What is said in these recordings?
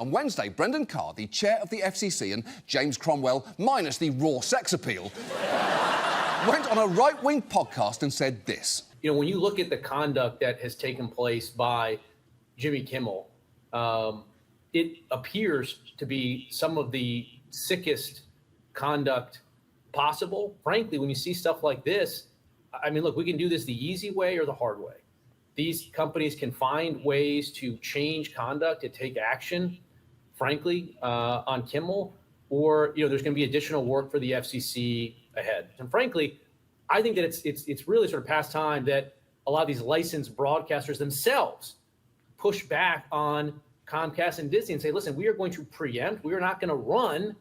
On Wednesday, Brendan Carr, the chair of the FCC, and James Cromwell, minus the raw sex appeal, went on a right-wing podcast and said this. You know, when you look at the conduct that has taken place by Jimmy Kimmel, it appears to be some of the sickest conduct possible. Frankly, when you see stuff like this, I mean, look, we can do this the easy way or the hard way. These companies can find ways to change conduct, to take action, frankly, on Kimmel, or, you know, there's going to be additional work for the FCC ahead. And frankly, I think that it's really sort of past time that a lot of these licensed broadcasters themselves push back on Comcast and Disney and say, listen, we are going to preempt, we are not going to run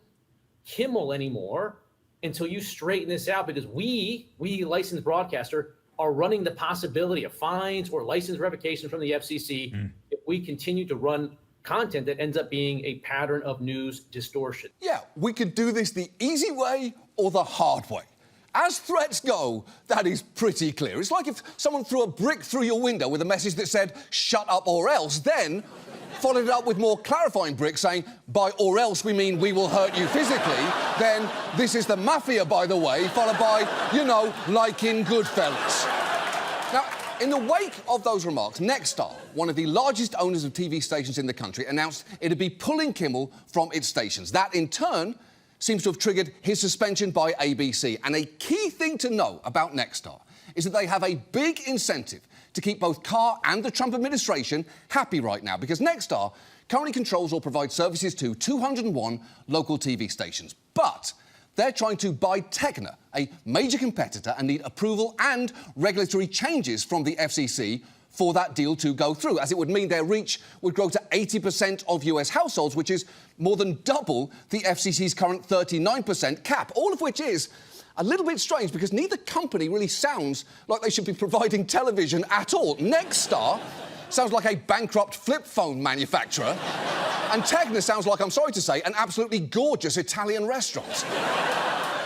Kimmel anymore until you straighten this out, because we licensed broadcaster are running the possibility of fines or license revocation from the FCC if we continue to run content that ends up being a pattern of news distortion. Yeah, we could do this the easy way or the hard way. As threats go, that is pretty clear. It's like if someone threw a brick through your window with a message that said, shut up or else, then followed it up with more clarifying bricks saying, by or else we mean we will hurt you physically, then this is the Mafia, by the way, followed by, you know, like in Goodfellas. Now, in the wake of those remarks, Nexstar, one of the largest owners of TV stations in the country, announced it'd be pulling Kimmel from its stations. That, in turn, seems to have triggered his suspension by ABC. And a key thing to know about Nexstar is that they have a big incentive to keep both Carr and the Trump administration happy right now, because Nexstar currently controls or provides services to 201 local TV stations. But they're trying to buy Tegna, a major competitor, and need approval and regulatory changes from the FCC for that deal to go through, as it would mean their reach would grow to 80% of US households, which is more than double the FCC's current 39% cap, all of which is a little bit strange because neither company really sounds like they should be providing television at all. Nexstar sounds like a bankrupt flip phone manufacturer, and Tegna sounds like, I'm sorry to say, an absolutely gorgeous Italian restaurant.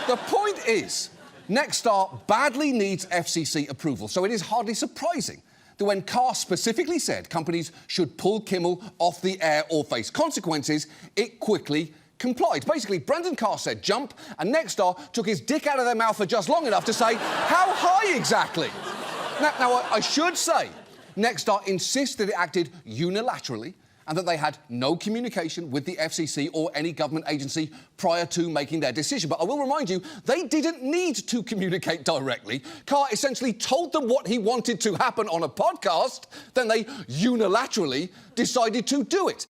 The point is, Nexstar badly needs FCC approval, so it is hardly surprising that when Carr specifically said companies should pull Kimmel off the air or face consequences, it quickly complied. Basically, Brendan Carr said jump, and Nexstar took his dick out of their mouth for just long enough to say, how high exactly? Now, I should say, Nexstar insists that it acted unilaterally and that they had no communication with the FCC or any government agency prior to making their decision. But I will remind you, they didn't need to communicate directly. Carr essentially told them what he wanted to happen on a podcast, then they unilaterally decided to do it.